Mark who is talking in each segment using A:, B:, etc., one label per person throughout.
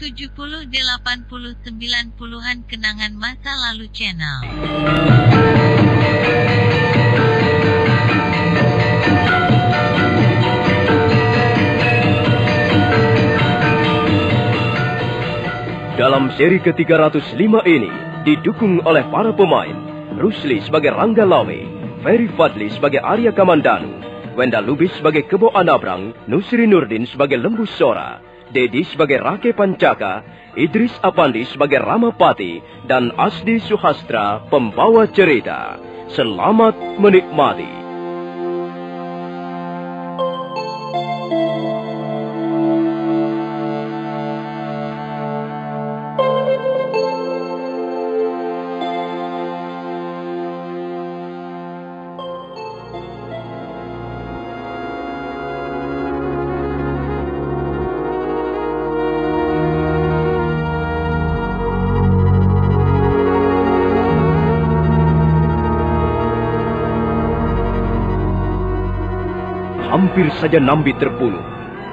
A: 70, 80, 90-an kenangan masa lalu channel.
B: Dalam seri ke-305 ini didukung oleh para pemain Rusli sebagai Rangga Lawe, Ferry Fadli sebagai Arya Kamandanu, Wenda Lubis sebagai Kebo Anabrang, Nusri Nurdin sebagai Lembu Sora, Dedi sebagai Rake Pancaka, Idris Apandi sebagai Ramapati, dan Asdi Suhastra pembawa cerita. Selamat menikmati. Hampir saja Nambi terbunuh.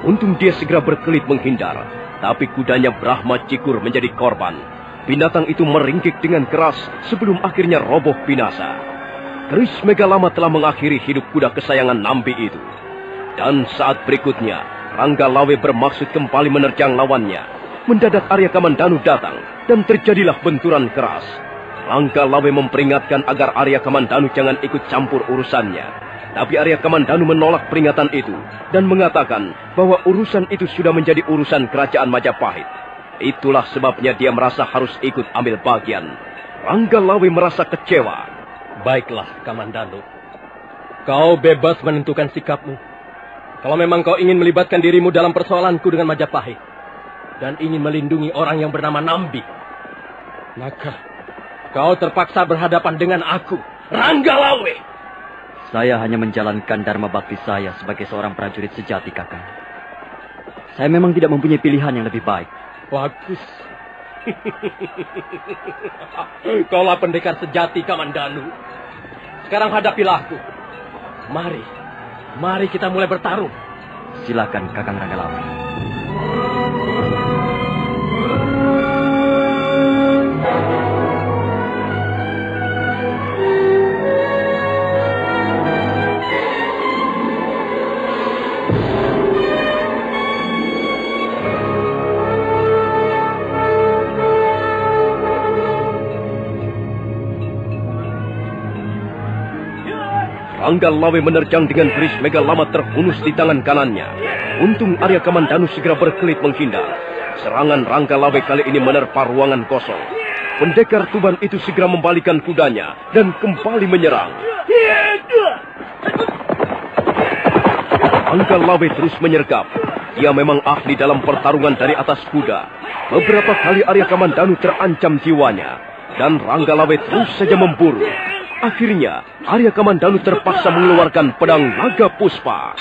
B: Untung dia segera berkelit menghindar. Tapi kudanya Brahma Cikur menjadi korban. Binatang itu meringkik dengan keras sebelum akhirnya roboh binasa. Keris Megalama telah mengakhiri hidup kuda kesayangan Nambi itu. Dan saat berikutnya, Rangga Lawe bermaksud kembali menerjang lawannya. Mendadak Arya Kamandanu datang dan terjadilah benturan keras. Rangga Lawe memperingatkan agar Arya Kamandanu jangan ikut campur urusannya. Tapi Arya Kamandanu menolak peringatan itu dan mengatakan bahwa urusan itu sudah menjadi urusan kerajaan Majapahit. Itulah sebabnya dia merasa harus ikut ambil bagian. Rangga Lawe merasa kecewa.
C: Baiklah, Kamandanu. Kau bebas menentukan sikapmu. Kalau memang kau ingin melibatkan dirimu dalam persoalanku dengan Majapahit dan ingin melindungi orang yang bernama Nambi, maka kau terpaksa berhadapan dengan aku, Rangga Lawe.
D: Saya hanya menjalankan dharma bakti saya sebagai seorang prajurit sejati, Kakang. Saya memang tidak mempunyai pilihan yang lebih baik.
C: Bagus. Kaulah pendekar sejati, Kamandanu. Sekarang hadapilah aku. Mari kita mulai bertarung.
D: Silakan, Kakang Rangga Lawe.
B: Rangga Lawe menerjang dengan keris Megalama terhunus di tangan kanannya. Untung Arya Kamandanu segera berkelit menghindar. Serangan Rangga Lawe kali ini menerpa ruangan kosong. Pendekar Tuban itu segera membalikan kudanya dan kembali menyerang. Rangga Lawe terus menyergap. Dia memang ahli dalam pertarungan dari atas kuda. Beberapa kali Arya Kamandanu terancam jiwanya. Dan Rangga Lawe terus saja memburu. Akhirnya, Arya Kamandanu terpaksa mengeluarkan pedang Naga Puspa.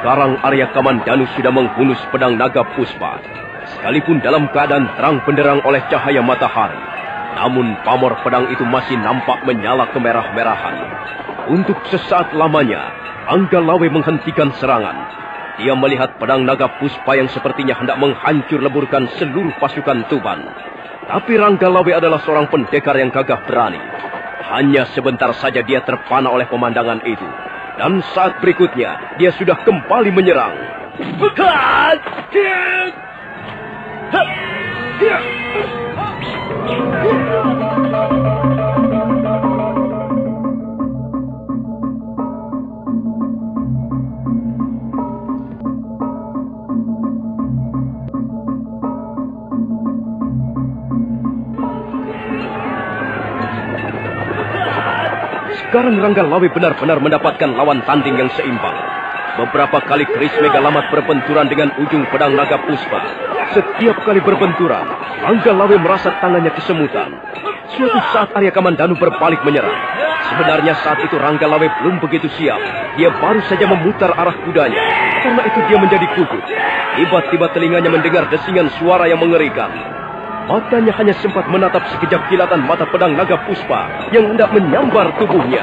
B: Sekarang Arya Kamandanu sudah menghunus pedang Naga Puspa. Sekalipun dalam keadaan terang benderang oleh cahaya matahari. Namun pamor pedang itu masih nampak menyala kemerah-merahan. Untuk sesaat lamanya, Rangga Lawe menghentikan serangan. Dia melihat pedang Naga Puspa yang sepertinya hendak menghancur leburkan seluruh pasukan Tuban. Tapi Rangga Lawe adalah seorang pendekar yang gagah berani. Hanya sebentar saja dia terpana oleh pemandangan itu. Dan saat berikutnya, dia sudah kembali menyerang. Sekarang Rangga Lawe benar-benar mendapatkan lawan tanding yang seimbang. Beberapa kali keris Megalamat berbenturan dengan ujung pedang Naga Puspa. Setiap kali berbenturan, Rangga Lawe merasa tangannya kesemutan. Suatu saat Arya Kamandanu berbalik menyerang. Sebenarnya saat itu Ranggalawe belum begitu siap. Dia baru saja memutar arah kudanya. Karena itu dia menjadi gugup. Tiba-tiba telinganya mendengar desingan suara yang mengerikan. Matanya hanya sempat menatap sekejap kilatan mata pedang naga puspa yang hendak menyambar tubuhnya.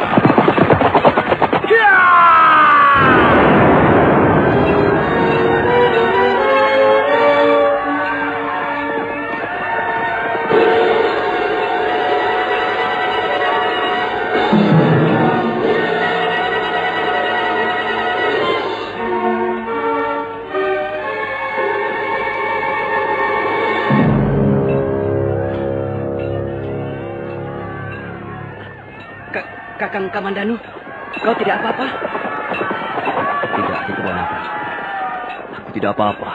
D: Kakang Kamandanu, kau tidak apa-apa? Tidak, Kebonakan. Aku tidak apa-apa.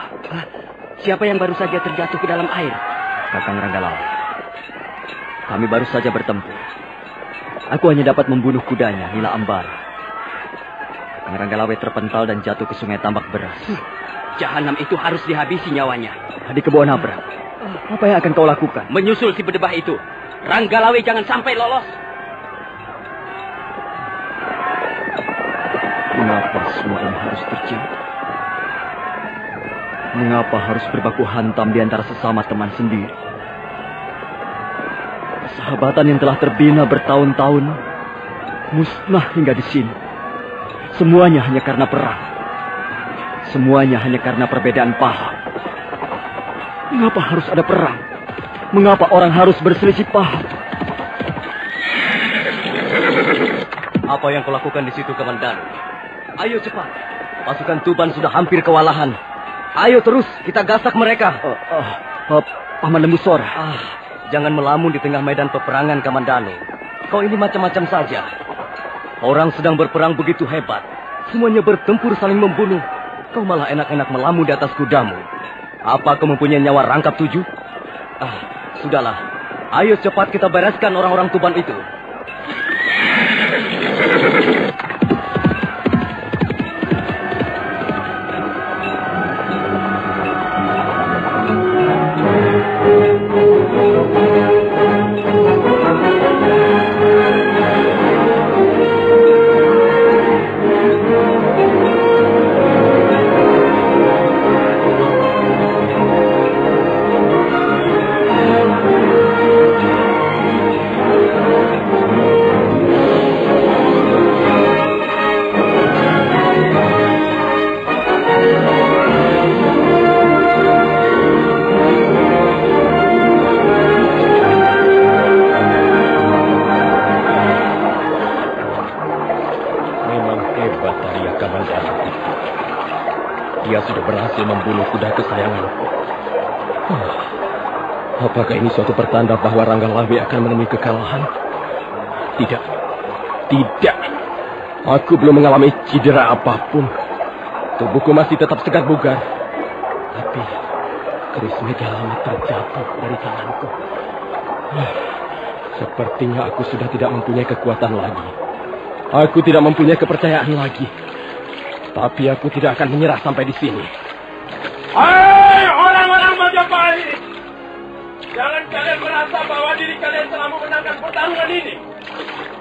D: Siapa yang baru saja terjatuh ke dalam air? Kakang Ranggalawe. Kami baru saja bertempur. Aku hanya dapat membunuh kudanya, Nila Ambara. Kakang Ranggalawe terpental dan jatuh ke sungai Tambak Beras. Jahanam itu harus dihabisi nyawanya. Adik Kebonakan, apa yang akan kau lakukan? Menyusul si berdebah itu. Ranggalawe jangan sampai lolos. Mengapa semua ini harus terjadi? Mengapa harus berbaku hantam di antara sesama teman sendiri? Persahabatan yang telah terbina bertahun-tahun musnah hingga di sini. Semuanya hanya karena perang. Semuanya hanya karena perbedaan paham. Mengapa harus ada perang? Mengapa orang harus berselisih paham? Apa yang kau lakukan di situ, Kamandanu? Ayo cepat. Pasukan Tuban sudah hampir kewalahan. Ayo terus, kita gasak mereka. Paman Lembu Sora. Jangan melamun di tengah medan peperangan, Kamandanu. Kau ini macam-macam saja. Orang sedang berperang begitu hebat. Semuanya bertempur saling membunuh. Kau malah enak-enak melamun di atas kudamu. Apa kau mempunyai nyawa rangkap 7? Sudahlah. Ayo cepat kita bereskan orang-orang Tuban itu.
C: Apakah ini suatu pertanda bahwa Ranggalawe akan menemui kekalahan? Tidak. Tidak. Aku belum mengalami cedera apapun. Tubuhku masih tetap segar bugar. Tapi keris Megalama terjatuh dari tanganku. Sepertinya aku sudah tidak mempunyai kekuatan lagi. Aku tidak mempunyai kepercayaan lagi. Tapi aku tidak akan menyerah sampai di sini.
E: Hai orang-orang Majapahit! Jangan kalian merasa bahwa diri kalian telah memenangkan pertarungan ini.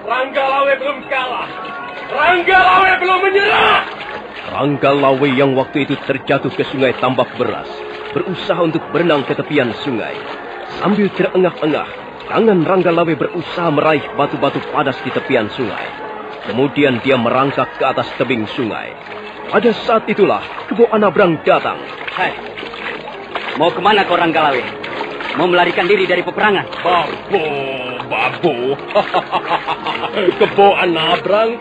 E: Ranggalawe belum kalah. Ranggalawe belum menyerah.
B: Ranggalawe yang waktu itu terjatuh ke sungai Tambak Beras berusaha untuk berenang ke tepian sungai. Sambil terengah-engah, tangan Ranggalawe berusaha meraih batu-batu padas di tepian sungai. Kemudian dia merangkak ke atas tebing sungai. Pada saat itulah Kebo Anabrang datang.
D: Hai, mau kemana kau Ranggalawe? Mau melarikan diri dari peperangan?
C: Babu. Kebo Anabrang.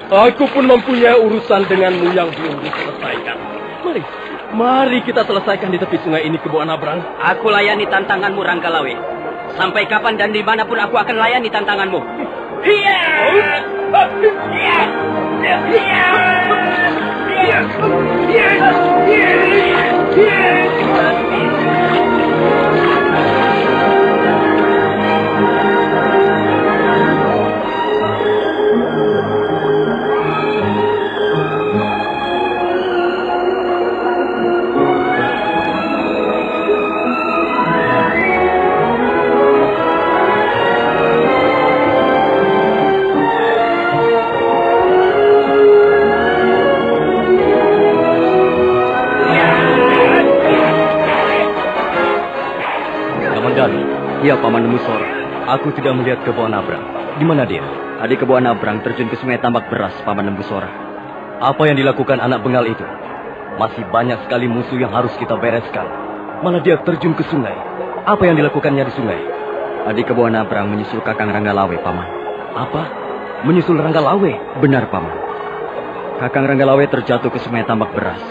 C: Aku pun mempunyai urusan denganmu yang belum diselesaikan. Mari kita selesaikan di tepi sungai ini, Kebo Anabrang.
D: Aku layani tantanganmu, Ranggalawe. Sampai kapan dan dimanapun aku akan layani tantanganmu. Iya, Paman Lembusora. Aku tidak melihat Kebo Anabrang. Di mana dia? Adik Kebo Anabrang terjun ke sungai tambak beras, Paman Lembusora. Apa yang dilakukan anak bengal itu? Masih banyak sekali musuh yang harus kita bereskan. Malah dia terjun ke sungai. Apa yang dilakukannya di sungai? Adik Kebo Anabrang menyusul Kakang Ranggalawe, Paman. Apa? Menyusul Ranggalawe? Benar, Paman. Kakang Ranggalawe terjatuh ke sungai tambak beras.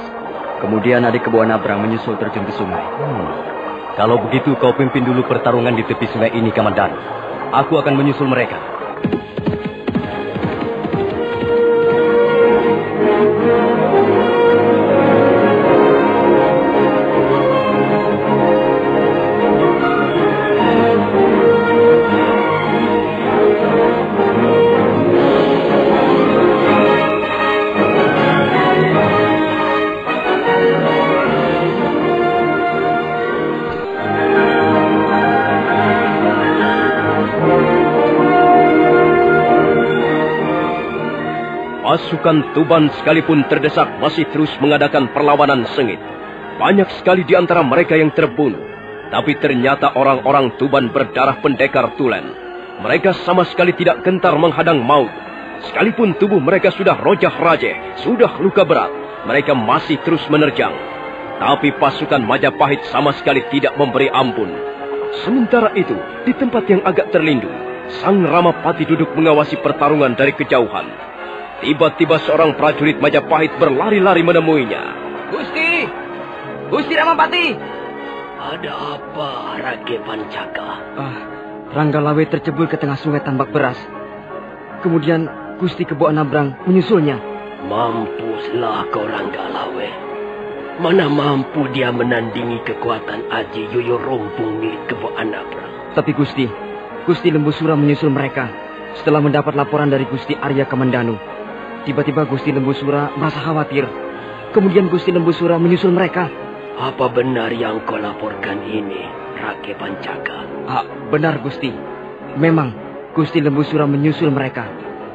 D: Kemudian adik Kebo Anabrang menyusul terjun ke sungai. Kalau begitu kau pimpin dulu pertarungan di tepi sungai ini, Kamandanu. Aku akan menyusul mereka.
B: Pasukan Tuban sekalipun terdesak masih terus mengadakan perlawanan sengit. Banyak sekali di antara mereka yang terbunuh. Tapi ternyata orang-orang Tuban berdarah pendekar tulen. Mereka sama sekali tidak gentar menghadang maut. Sekalipun tubuh mereka sudah rojah-rajeh, sudah luka berat, mereka masih terus menerjang. Tapi pasukan Majapahit sama sekali tidak memberi ampun. Sementara itu, di tempat yang agak terlindung, Sang Ramapati duduk mengawasi pertarungan dari kejauhan. Tiba-tiba seorang prajurit Majapahit berlari-lari menemuinya.
D: Gusti! Gusti Ramapati!
C: Ada apa, Rake Pancaka?
D: Ranggalawe tercebur ke tengah sungai tambak beras. Kemudian Gusti Kebo Anabrang menyusulnya.
C: Mampuslah kau, Ranggalawe. Mana mampu dia menandingi kekuatan Aji Yoyo Rompung milik Kebo Anabrang.
D: Tapi Gusti Lembusura menyusul mereka. Setelah mendapat laporan dari Gusti Arya Kamandanu. Tiba-tiba Gusti Lembusura merasa khawatir. Kemudian Gusti Lembusura menyusul mereka.
C: Apa benar yang kau laporkan ini, Rake Pancaka?
D: Benar, Gusti. Memang Gusti Lembusura menyusul mereka.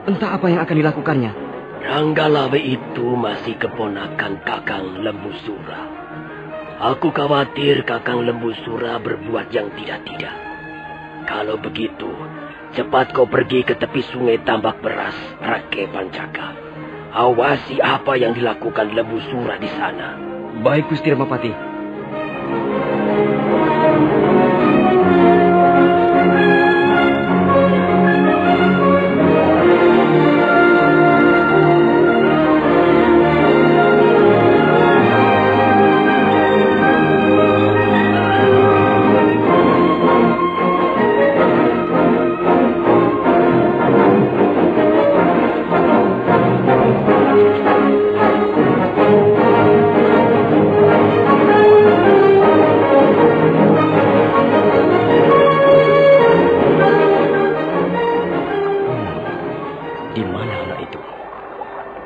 D: Entah apa yang akan dilakukannya.
C: Ranggalawe itu masih keponakan Kakang Lembusura. Aku khawatir Kakang Lembusura berbuat yang tidak-tidak. Kalau begitu, cepat kau pergi ke tepi sungai tambak beras, Rake Pancaka. Awasi apa yang dilakukan Lembusura di sana.
D: Baik, Gusti Ramapati.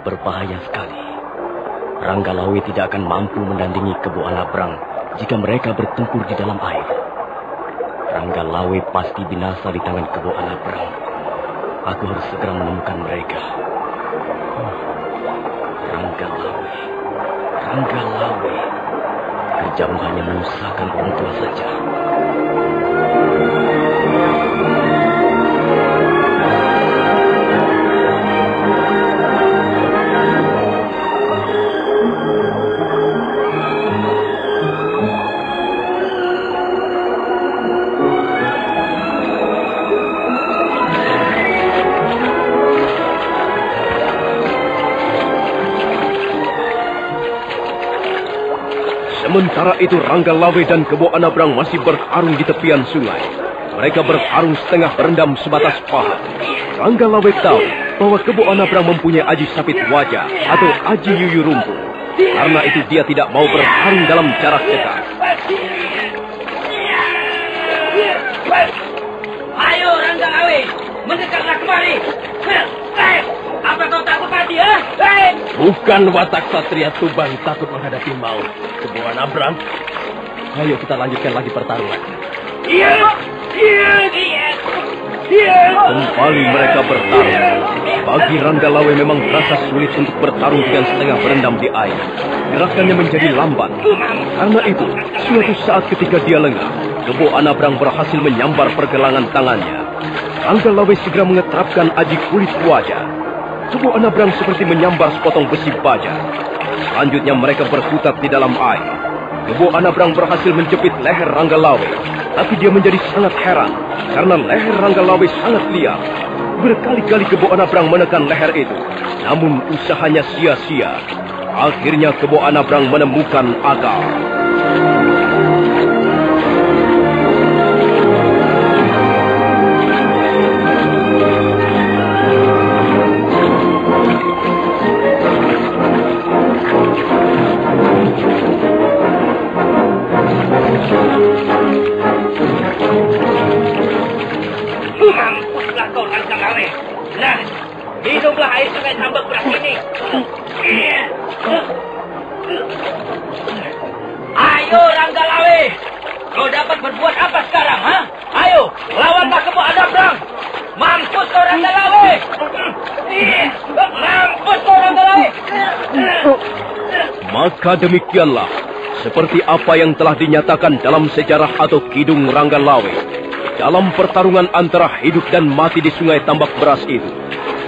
B: Berbahaya sekali. Ranggalawe tidak akan mampu menandingi Kebo Anabrang jika mereka bertempur di dalam air. Ranggalawe pasti binasa di tangan Kebo Anabrang. Aku harus segera menemukan mereka. Ranggalawe. Kerjamu hanya menyusahkan orang tua saja. Sementara itu Ranggalawe dan Kebo Anabrang masih bertarung di tepian sungai. Mereka bertarung setengah berendam sebatas paha. Ranggalawe tahu bahwa Kebo Anabrang mempunyai aji sapit wajah atau aji yuyu rumput. Karena itu dia tidak mau bertarung dalam jarak dekat.
F: Ayo Ranggalawe, mendekatlah kemari. Apa kau takut mati, ya?
C: Bukan watak satria Tuban takut menghadapi maut, Kebo Anabrang. Ayo kita lanjutkan lagi pertarungan.
F: Iya.
B: Kembali mereka bertarung. Bagi Ranggalawe memang terasa sulit untuk bertarung dengan setengah berendam di air. Gerakannya menjadi lambat. Karena itu, suatu saat ketika dia lengah, Kebo Anabrang berhasil menyambar pergelangan tangannya. Ranggalawe segera mengetrapkan aji kulit wajah. Kebo Anabrang seperti menyambar sepotong besi baja. Selanjutnya mereka berkutat di dalam air. Kebo Anabrang berhasil menjepit leher Ranggalawe. Tapi dia menjadi sangat heran karena leher Ranggalawe sangat liar. Berkali-kali Kebo Anabrang menekan leher itu, namun usahanya sia-sia. Akhirnya Kebo Anabrang menemukan akal.
F: Mampuslah kau Ranggalawe. Nah, minumlah air sungai tambak beras ini. Ayo Ranggalawe, kau dapat berbuat apa sekarang, ha? Ayo, lawanlah Kebo Anabrang. Mampus kau Ranggalawe. Mampus kau Ranggalawe.
B: Maka demikianlah, seperti apa yang telah dinyatakan dalam sejarah atau Kidung Ranggalawe. Dalam pertarungan antara hidup dan mati di sungai tambak beras itu,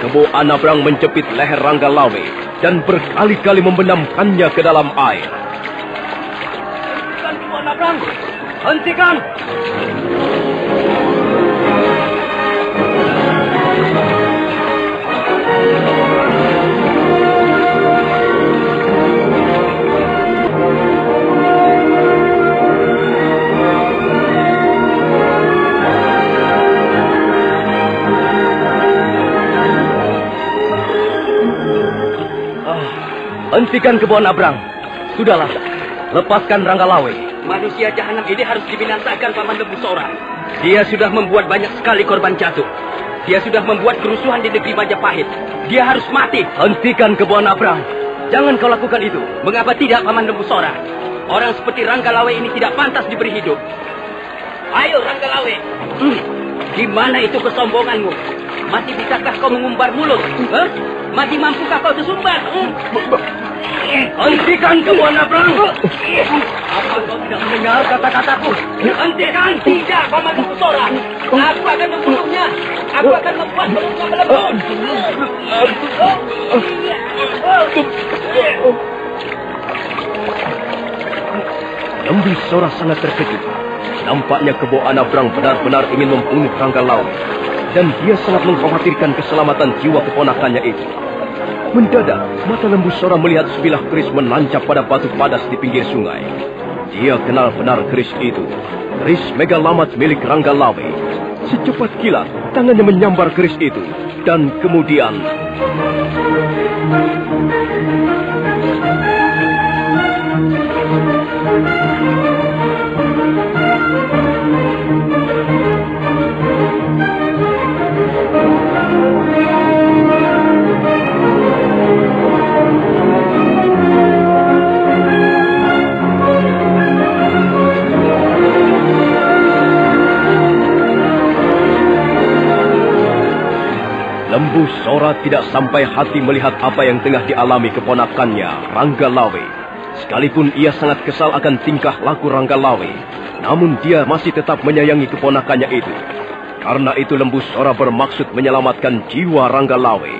B: Kebo Anabrang menjepit leher Ranggalawe dan berkali-kali membenamkannya ke dalam air.
F: Kebo Anabrang, hentikan!
D: Hentikan Kebo Anabrang. Sudahlah, lepaskan Ranggalawe.
F: Manusia jahanam ini harus dibinasakan, Paman Lembu Sora.
D: Dia sudah membuat banyak sekali korban jatuh. Dia sudah membuat kerusuhan di negeri Majapahit. Dia harus mati. Hentikan Kebo Anabrang. Jangan kau lakukan itu.
F: Mengapa tidak, Paman Lembu Sora? Orang seperti Ranggalawe ini tidak pantas diberi hidup. Ayo Ranggalawe. Di mana itu kesombonganmu? Masih bisakah kau mengumbar mulut? Masih mampukah kau tersumbat?
D: Hentikan Kebo Anabrang. Apa kau tidak mendengar kata-kataku?
F: Hentikan! Tidak, Paman Lembu Sora. Aku akan membunuhnya. Aku akan membuat mulutnya melebur.
B: Lembu Sora sangat terkejut. Nampaknya Kebo Anabrang benar-benar ingin membunuh Ranggalawe. Dan dia sangat mengkhawatirkan keselamatan jiwa keponakannya itu. Mendadak, mata Lembu Sora melihat sebilah keris menancap pada batu padas di pinggir sungai. Dia kenal benar keris itu. Keris Megalamat milik Ranggalawe. Secepat kilat, tangannya menyambar keris itu. Dan kemudian... Lembu Sora tidak sampai hati melihat apa yang tengah dialami keponakannya, Ranggalawe. Sekalipun ia sangat kesal akan tingkah laku Ranggalawe, namun dia masih tetap menyayangi keponakannya itu. Karena itu Lembu Sora bermaksud menyelamatkan jiwa Ranggalawe.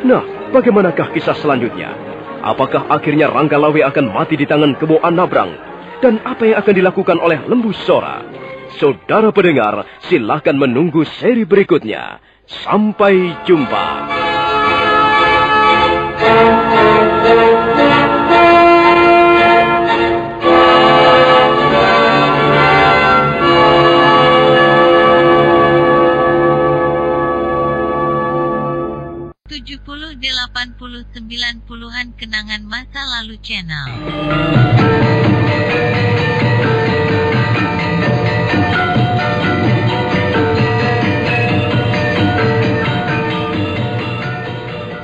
B: Nah, bagaimanakah kisah selanjutnya? Apakah akhirnya Ranggalawe akan mati di tangan Kebo Anabrang? Dan apa yang akan dilakukan oleh Lembu Sora? Saudara pendengar, silakan menunggu seri berikutnya. Sampai jumpa.
A: Puluhan kenangan masa lalu channel.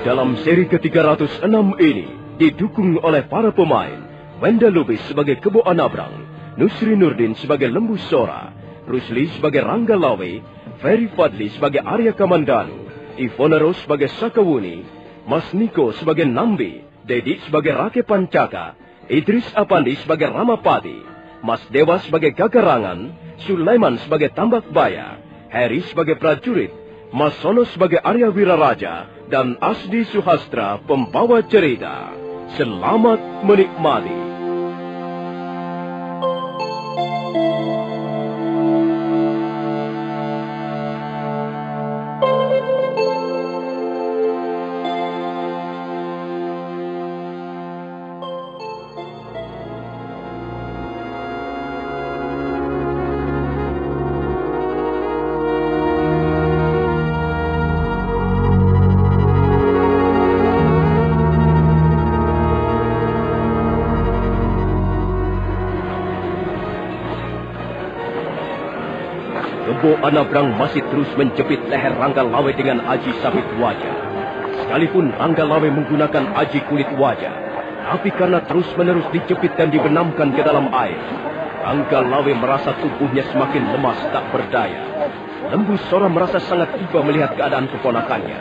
B: Dalam seri ke-306 ini didukung oleh para pemain Wenda Lubis sebagai Kebo Anabrang, Nusri Nurdin sebagai Lembu Sora, Rusli sebagai Ranggalawe, Ferry Fadli sebagai Arya Kamandanu, Ivonero sebagai Sakawuni, Mas Niko sebagai Nambi, Dedi sebagai Rake Pancaka, Idris Apandi sebagai Ramapati, Mas Dewa sebagai Gagarangan, Sulaiman sebagai Tambak Baya, Heri sebagai prajurit, Mas Sono sebagai Arya Wiraraja, dan Asdi Suhastra pembawa cerita. Selamat menikmati. Kebo Anabrang masih terus menjepit leher Rangga Lawe dengan aji sabit wajah. Sekalipun Rangga Lawe menggunakan aji kulit wajah, tapi karena terus-menerus dijepit dan dibenamkan ke dalam air, Rangga Lawe merasa tubuhnya semakin lemas tak berdaya. Lembu Sora merasa sangat iba melihat keadaan keponakannya.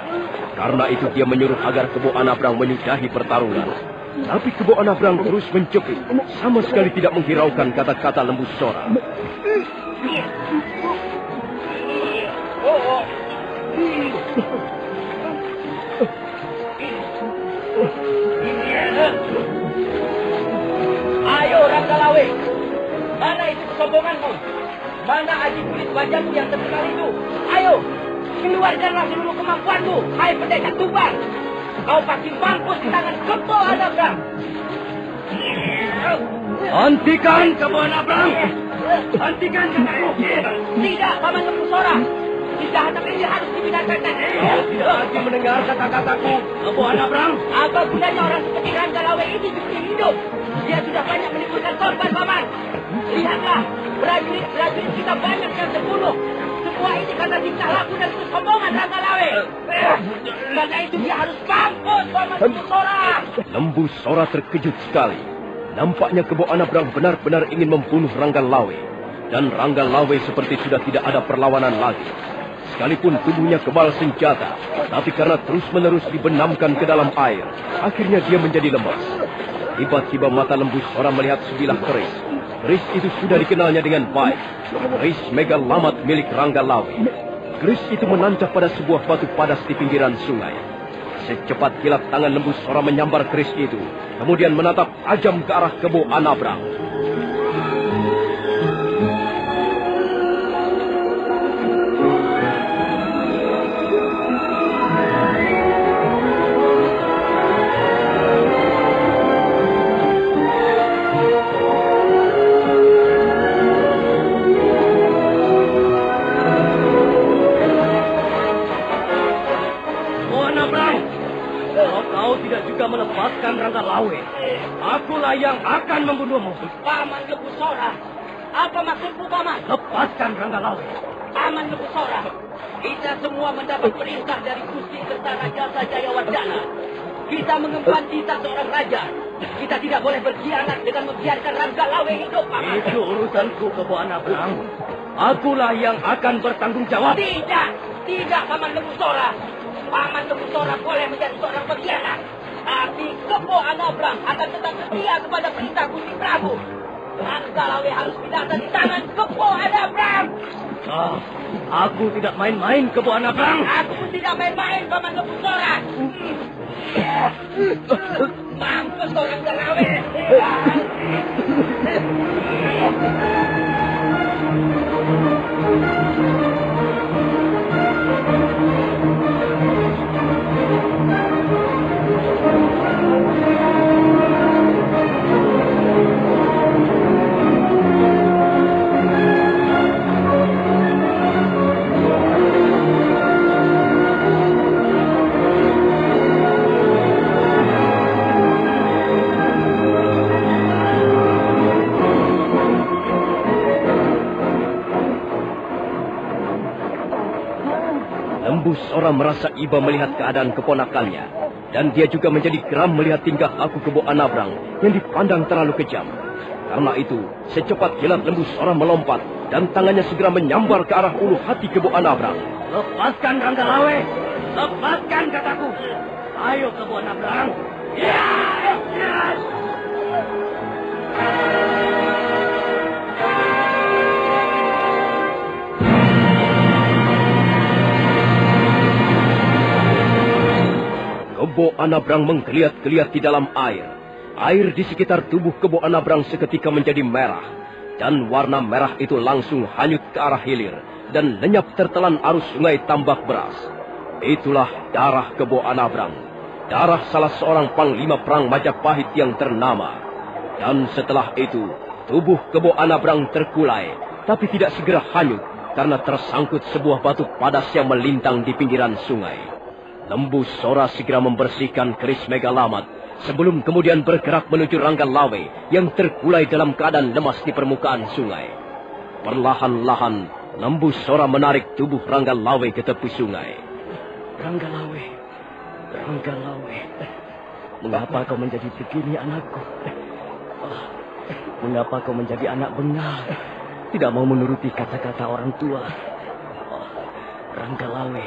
B: Karena itu dia menyuruh agar Kebo Anabrang menyudahi pertarungan. Tapi Kebo Anabrang terus menjepit, sama sekali tidak menghiraukan kata-kata Lembu Sora.
F: Ayo Rangga Lawe, mana itu kesombonganmu? Mana aji kulit wajahmu yang terkenal itu? Ayo, keluarkanlah seluruh kemampuanmu. Hai pendekar Tuban, kau pasti mampus di tangan Kebo Anabrang.
D: Hentikan Kebo Anabrang!
F: Hentikan kataku. Tidak, Paman Lembu Sora. Kejahatan ini harus dibinasakan.
D: Kau tidak lagi mendengar kata-kataku, Kebo Anabrang.
F: Apa gunanya orang seperti Rangga Lawe ini diberi hidup? Dia sudah banyak menimbulkan korban, Paman. Lihatlah, prajurit kita banyak yang terbunuh. Semua ini karena tingkah laku dan kesombongan Rangga Lawe. Karena itu dia harus mampus, Paman Lembu Sora.
B: Lembu Sora terkejut sekali. Nampaknya Kebo Anabrang benar-benar ingin membunuh Rangga Lawe. Dan Rangga Lawe seperti sudah tidak ada perlawanan lagi. Sekalipun tubuhnya kebal senjata, tapi karena terus-menerus dibenamkan ke dalam air, akhirnya dia menjadi lemas. Tiba-tiba mata Lembu Sora melihat sebilah keris. Keris itu sudah dikenalnya dengan baik. Keris Megalamat milik Rangga Lawe. Keris itu menancap pada sebuah batu padas di pinggiran sungai. Secepat kilat tangan Lembu Sora menyambar keris itu, kemudian menatap tajam ke arah Kebo Anabrang.
D: Melepaskan Rangga Lawe, akulah yang akan membunuhmu.
F: Paman Lembu Sora, apa maksudmu, Paman?
D: Lepaskan Rangga Lawe.
F: Paman Lembu Sora, kita semua mendapat perintah dari Gusti Kertanagasa Jayawardana. Kita mengemban titah seorang raja. Kita tidak boleh berkhianat dengan membiarkan Rangga Lawe hidup, Paman.
D: Itu urusanku, Kebo Anabrang. Akulah yang akan bertanggung jawab.
F: Tidak, Paman Lembu Sora. Paman Lembu Sora boleh menjadi seorang pengkhianat, tapi Kebo Anabrang akan tetap setia kepada perintah Gusti Prabu. Rangga Lawe harus binasa di tangan Kebo Anabrang.
D: Aku tidak main-main, Kebo Anabrang.
F: Aku tidak main-main, Paman Lembu Sora. Mampus kau Rangga Lawe.
B: Lembu Sora merasa iba melihat keadaan keponakannya, dan dia juga menjadi geram melihat tingkah laku Kebo Anabrang yang dipandang terlalu kejam. Karena itu, secepat kilat Lembu Sora melompat dan tangannya segera menyambar ke arah ulu hati Kebo Anabrang.
F: Lepaskan Ranggalawe! Lepaskan kataku! Ayo Kebo Anabrang! Ya!
B: Kebo Anabrang menggeliat-geliat di dalam air. Air di sekitar tubuh Kebo Anabrang seketika menjadi merah. Dan warna merah itu langsung hanyut ke arah hilir. Dan lenyap tertelan arus sungai Tambak Beras. Itulah darah Kebo Anabrang. Darah salah seorang panglima perang Majapahit yang ternama. Dan setelah itu, tubuh Kebo Anabrang terkulai. Tapi tidak segera hanyut. Karena tersangkut sebuah batu padas yang melintang di pinggiran sungai. Lembu Sora segera membersihkan keris Megalamat. Sebelum kemudian bergerak menuju Ranggalawe yang terkulai dalam keadaan lemas di permukaan sungai. Perlahan-lahan, Lembu Sora menarik tubuh Ranggalawe ke tepi sungai.
D: Ranggalawe, Ranggalawe, mengapa kau menjadi begini anakku? Mengapa kau menjadi anak bengal? Tidak mau menuruti kata-kata orang tua. Ranggalawe,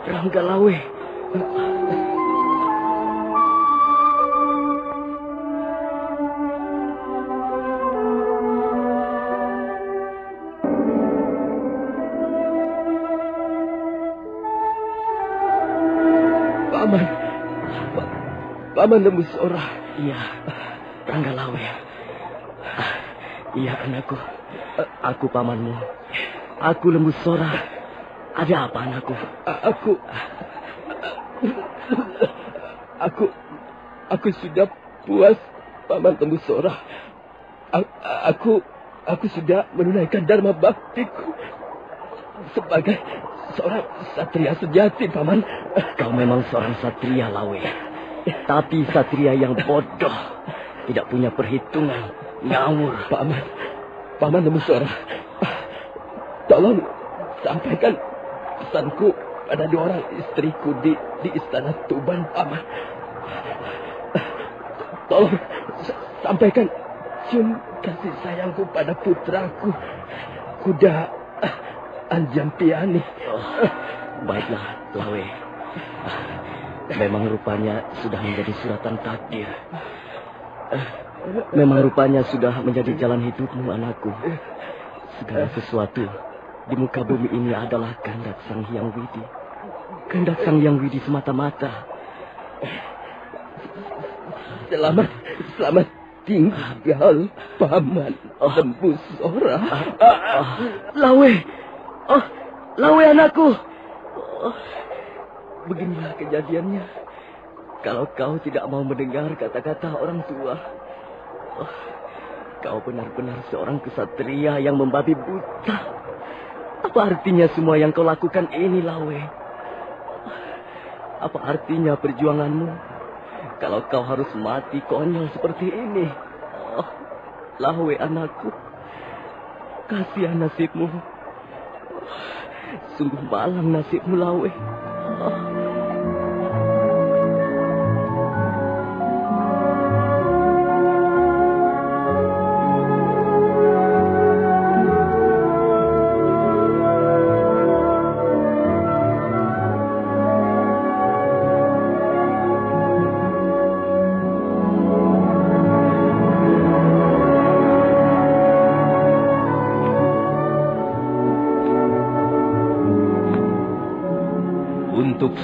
D: Ranggalawe.
B: Paman Lembu Sora.
D: Iya, Ranggalawe. Iya anakku. Aku pamanmu. Aku Lembu Sora. Ada apa anakku?
B: Aku sudah puas, Paman Lembu Sora. Aku sudah menunaikan dharma baktiku sebagai seorang satria sejati, Paman.
D: Kau memang seorang satria, Lawe. Tapi satria yang bodoh, tidak punya perhitungan, ngawur.
B: Paman Lembu Sora, tolong sampaikan pesanku pada 2 orang istriku di istana Tuban, Paman. Tolong sampaikan cium kasih sayangku pada putraku, kuda Anjampiani.
D: Baiklah, Lawe. Memang rupanya sudah menjadi suratan takdir. Memang rupanya sudah menjadi jalan hidupmu, anakku. Segala sesuatu di muka bumi ini adalah kehendak Sang Hyang Widi. Kehendak Sang Hyang Widi semata-mata.
B: Selamat tinggal, Paman Lembu Sora.
D: Lawe. Lawe anakku. Beginilah kejadiannya. Kalau kau tidak mau mendengar kata-kata orang tua, kau benar-benar seorang kesatria yang membabi buta. Apa artinya semua yang kau lakukan ini, Lawe? Apa artinya perjuanganmu kalau kau harus mati konyol seperti ini? Lawe anakku, kasihan nasibmu. Sungguh malang nasibmu, Lawe.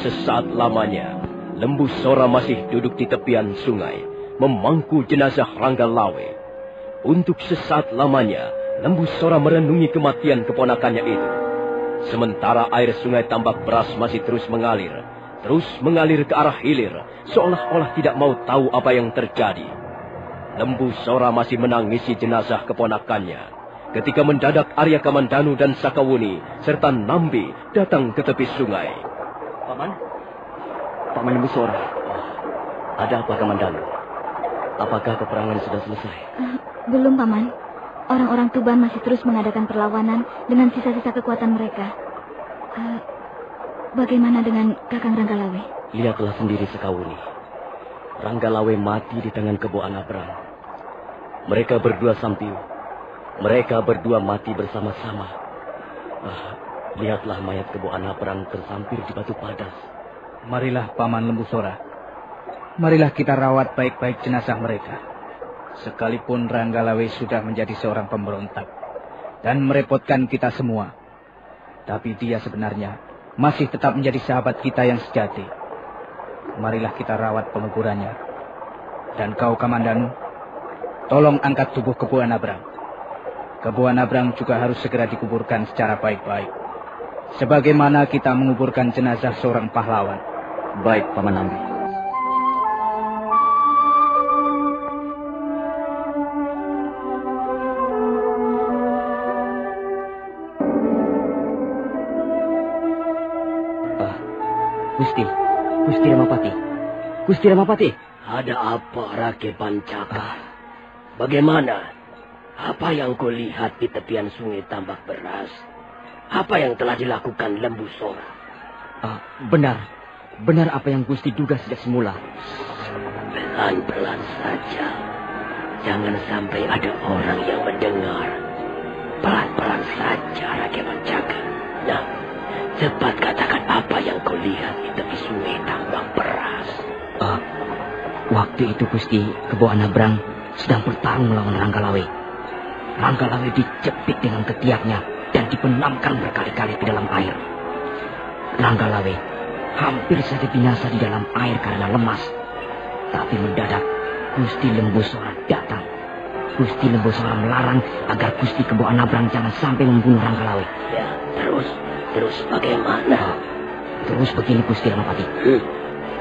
B: Sesaat lamanya, Lembu Sora masih duduk di tepian sungai, memangku jenazah Ranggalawe. Untuk sesaat lamanya, Lembu Sora merenungi kematian keponakannya itu. Sementara air sungai Tambak Beras masih terus mengalir ke arah hilir, seolah-olah tidak mau tahu apa yang terjadi. Lembu Sora masih menangisi jenazah keponakannya, ketika mendadak Arya Kamandanu dan Sakawuni serta Nambi datang ke tepi sungai.
D: Paman Lembu Sora. Ada apa, Kamandanu? Apakah peperangan sudah selesai?
G: Belum, Paman. Orang-orang Tuban masih terus mengadakan perlawanan dengan sisa-sisa kekuatan mereka. Bagaimana dengan Kakang Ranggalawe?
D: Lihatlah sendiri, Sakawuni. Ranggalawe mati di tangan Kebo Anabrang. Mereka berdua Sampiu. Mereka berdua mati bersama-sama. Lihatlah mayat Kebo Anabrang tersampir di batu padas.
H: Marilah Paman Lembu Sora. Marilah kita rawat baik-baik jenazah mereka. Sekalipun Ranggalawe sudah menjadi seorang pemberontak dan merepotkan kita semua, tapi dia sebenarnya masih tetap menjadi sahabat kita yang sejati. Marilah kita rawat penguburannya. Dan kau Kamandanu, tolong angkat tubuh Kebo Anabrang. Kebo Anabrang juga harus segera dikuburkan secara baik-baik, sebagaimana kita menguburkan jenazah seorang pahlawan.
D: Baik, Paman Amri. Gusti Ramapati.
F: Ada apa, Rake Pancaka? Bagaimana? Apa yang kau lihat di tepian sungai Tambak Beras? Apa yang telah dilakukan Lembu Sora?
D: Benar apa yang Gusti duga sejak semula.
F: Pelan-pelan saja. Jangan sampai ada orang yang mendengar. Pelan-pelan saja, Rake Pancaka. Nah, cepat katakan apa yang kau lihat di tepi sungai Tambak Beras.
D: Waktu itu Gusti, Kebo Anabrang sedang bertarung melawan Ranggalawe. Ranggalawe dijepit dengan ketiaknya dan dibenamkan berkali-kali ke dalam air. Ranggalawe hampir saja binasa di dalam air karena lemas. Tapi mendadak Gusti Lembu Sora datang. Gusti Lembu Sora melarang agar Gusti Kebo Anabrang jangan sampai membunuh Ranggalawe.
F: Ya, terus bagaimana?
D: Terus begini Gusti Ramapati.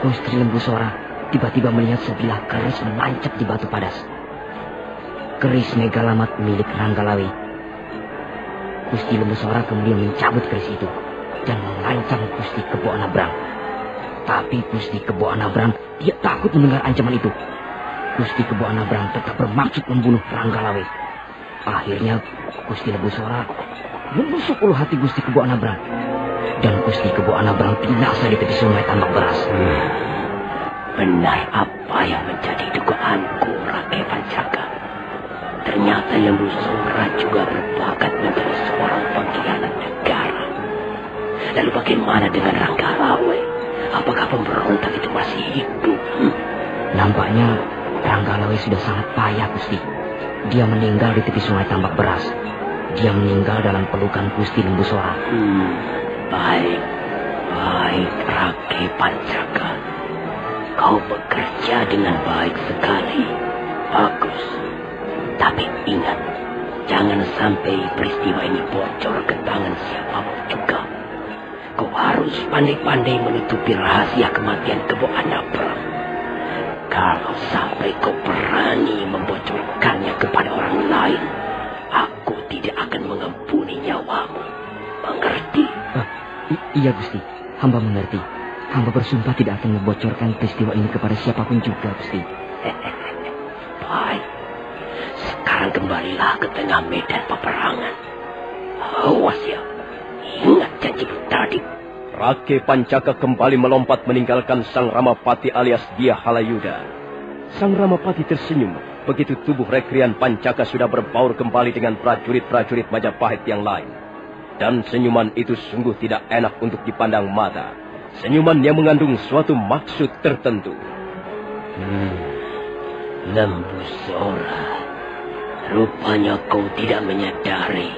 D: Gusti Lembu Sora tiba-tiba melihat sebilah keris menancap di batu padas. Keris Megalamat milik Ranggalawe. Gusti Lembu Sora kemudian mencabut keris itu dan mengancam Gusti Kebo Anabrang. Tapi Gusti Kebo Anabrang tidak takut mendengar ancaman itu. Gusti Kebo Anabrang tetap bermaksud membunuh Ranggalawe. Akhirnya Gusti Lembu Sora menusuk ulu hati Gusti Kebo Anabrang. Dan Gusti Kebo Anabrang binasa di tepi sungai Tambak Beras.
F: Benar apa yang menjadi dugaanku, Rake Pancaka. Ternyata Lembu Sora juga berbakat menjadi seorang pengkhianat negara. Lalu bagaimana dengan Ranggalawe? Apakah pemberontak itu masih hidup?
D: Nampaknya Ranggalawe sudah sangat payah, Gusti. Dia meninggal di tepi sungai Tambak Beras. Dia meninggal dalam pelukan Gusti Lembu Sora.
F: Baik, Rake Pancaka. Kau bekerja dengan baik sekali. Bagus. Tapi ingat, jangan sampai peristiwa ini bocor ke tangan siapapun juga. Kau harus pandai-pandai menutupi rahasia kematian Kebo Anabrang. Kalau sampai kau berani membocorkannya kepada orang lain, aku tidak akan mengampuni nyawamu. Mengerti?
D: Iya, Gusti. Hamba mengerti. Hamba bersumpah tidak akan membocorkan peristiwa ini kepada siapapun juga, Gusti.
F: Baik. Sekarang kembalilah ke tengah medan peperangan. Awas ya. Ingat janjimu tadi.
B: Rake Pancaka kembali melompat meninggalkan Sang Ramapati alias Dia Halayuda. Sang Ramapati tersenyum begitu tubuh Rekrian Pancaka sudah berbaur kembali dengan prajurit-prajurit Majapahit yang lain. Dan senyuman itu sungguh tidak enak untuk dipandang mata. Senyuman yang mengandung suatu maksud tertentu.
F: Lembu Sora, rupanya kau tidak menyadari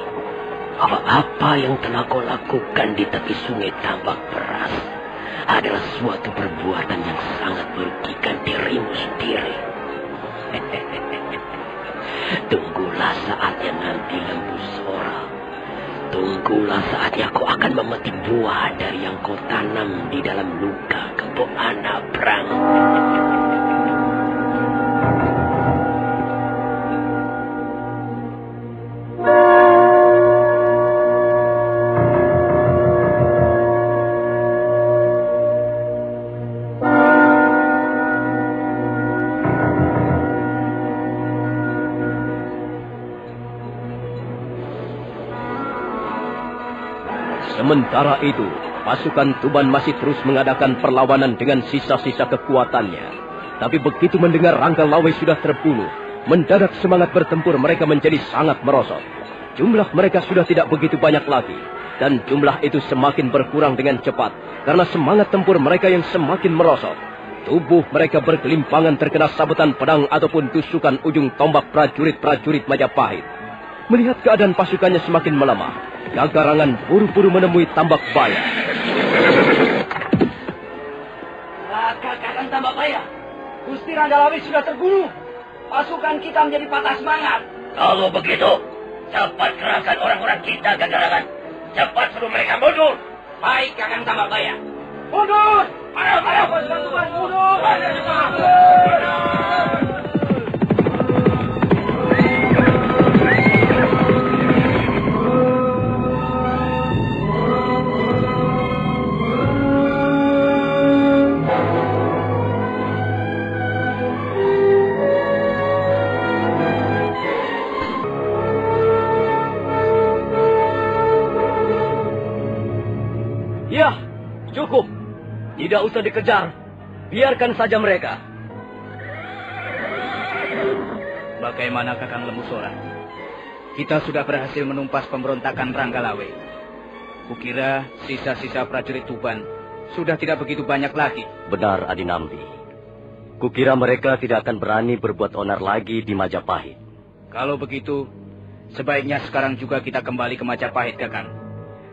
F: bahwa apa yang telah kau lakukan di tepi sungai Tambak Beras adalah suatu perbuatan yang sangat merugikan dirimu sendiri. Tunggulah saatnya nanti, Lembu Sora. Tunggulah saatnya kau akan memetik buah dari yang kau tanam di dalam luka Kebo Anabrang.
B: Sementara itu, pasukan Tuban masih terus mengadakan perlawanan dengan sisa-sisa kekuatannya. Tapi begitu mendengar Ranggalawe sudah terbunuh, mendadak semangat bertempur mereka menjadi sangat merosot. Jumlah mereka sudah tidak begitu banyak lagi, dan jumlah itu semakin berkurang dengan cepat karena semangat tempur mereka yang semakin merosot. Tubuh mereka berkelimpangan terkena sabetan pedang ataupun tusukan ujung tombak prajurit-prajurit Majapahit. Melihat keadaan pasukannya semakin melemah, Gagarangan buru-buru menemui Tambak Baya.
F: Kakang Tambak Baya, Gusti Ranggalawe sudah terbunuh. Pasukan kita menjadi patah semangat.
I: Kalau begitu, cepat kerahkan orang-orang kita, Gagarangan. Cepat suruh mereka mundur.
F: Baik, Kakang Tambak Baya. Mundur! Ayo, pasukan Tuban, mundur!
B: Ya, cukup. Tidak usah dikejar. Biarkan saja mereka.
H: Bagaimana Kakang Lembusora? Kita sudah berhasil menumpas pemberontakan Ranggalawe. Kukira sisa-sisa prajurit Tuban sudah tidak begitu banyak lagi.
D: Benar, Adinambi. Kukira mereka tidak akan berani berbuat onar lagi di Majapahit.
H: Kalau begitu, sebaiknya sekarang juga kita kembali ke Majapahit, Kakang.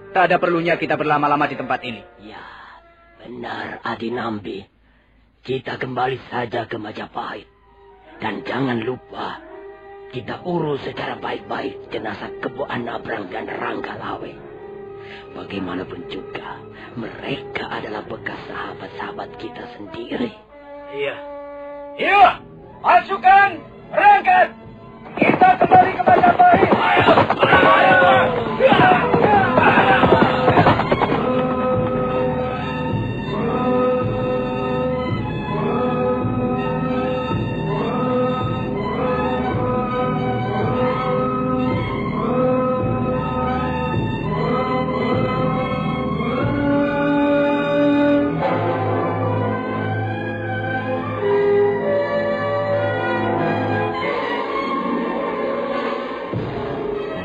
H: Tak ada perlunya kita berlama-lama di tempat ini.
I: Ya, benar, Adinambi. Kita kembali saja ke Majapahit. Dan jangan lupa, kita urus secara baik-baik jenazah Kebo Anabrang dan Ranggalawe. Bagaimanapun juga, mereka adalah bekas sahabat-sahabat kita sendiri.
F: Iya. Iya, pasukan berangkat. Kita kembali ke Majapahit. Ayo.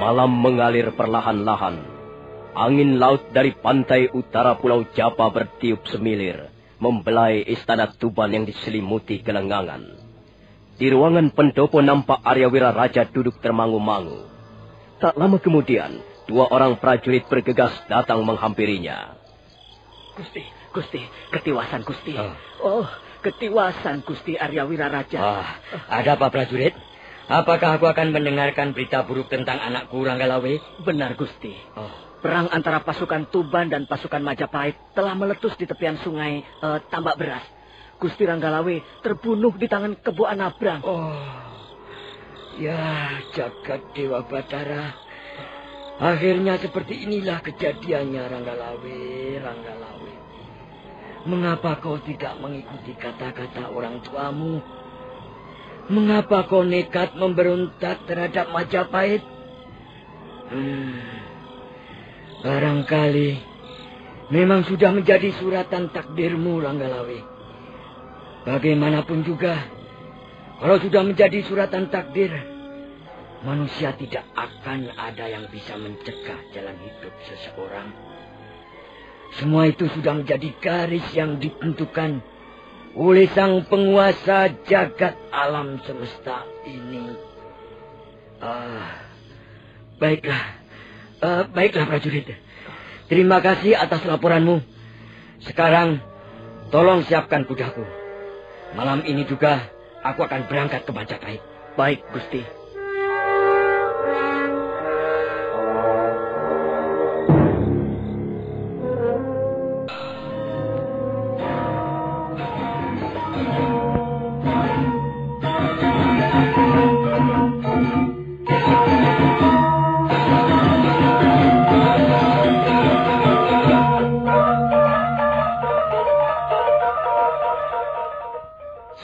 B: Malam mengalir perlahan-lahan. Angin laut dari pantai utara Pulau Japa bertiup semilir, membelai istana Tuban yang diselimuti kelengangan. Di ruangan pendopo nampak Arya Wiraraja duduk termangu-mangu. Tak lama kemudian, dua orang prajurit bergegas datang menghampirinya.
F: Gusti, ketiwasan Gusti. Oh, ketiwasan Gusti Arya Wiraraja.
I: Ada apa, prajurit? Apakah aku akan mendengarkan berita buruk tentang anakku Ranggalawe?
F: Benar, Gusti. Perang antara pasukan Tuban dan pasukan Majapahit telah meletus di tepian sungai Tambak Beras. Gusti Ranggalawe terbunuh di tangan Kebo Anabrang.
I: Ya, jagat Dewa Batara. Akhirnya seperti inilah kejadiannya, Ranggalawe. Mengapa kau tidak mengikuti kata-kata orang tuamu? Mengapa kau nekat memberontak terhadap Majapahit? Barangkali memang sudah menjadi suratan takdirmu, Ranggalawe. Bagaimanapun juga, kalau sudah menjadi suratan takdir, manusia tidak akan ada yang bisa mencegah jalan hidup seseorang. Semua itu sudah menjadi garis yang ditentukan oleh sang penguasa jagat alam semesta ini. Baiklah prajurit. Terima kasih atas laporanmu. Sekarang tolong siapkan kudaku. Malam ini juga aku akan berangkat ke Majapahit.
F: Baik, Gusti.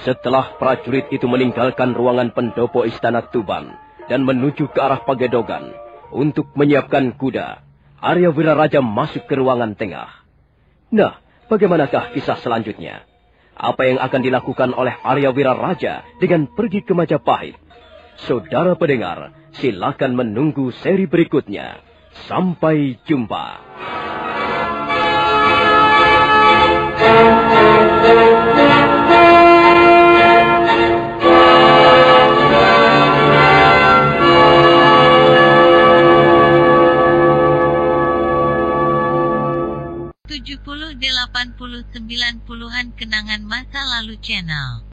B: Setelah prajurit itu meninggalkan ruangan pendopo istana Tuban dan menuju ke arah Pagedogan untuk menyiapkan kuda, Arya Wiraraja masuk ke ruangan tengah. Nah, bagaimanakah kisah selanjutnya? Apa yang akan dilakukan oleh Arya Wiraraja dengan pergi ke Majapahit? Saudara pendengar, silakan menunggu seri berikutnya. Sampai jumpa.
A: Puluhan kenangan masa lalu channel.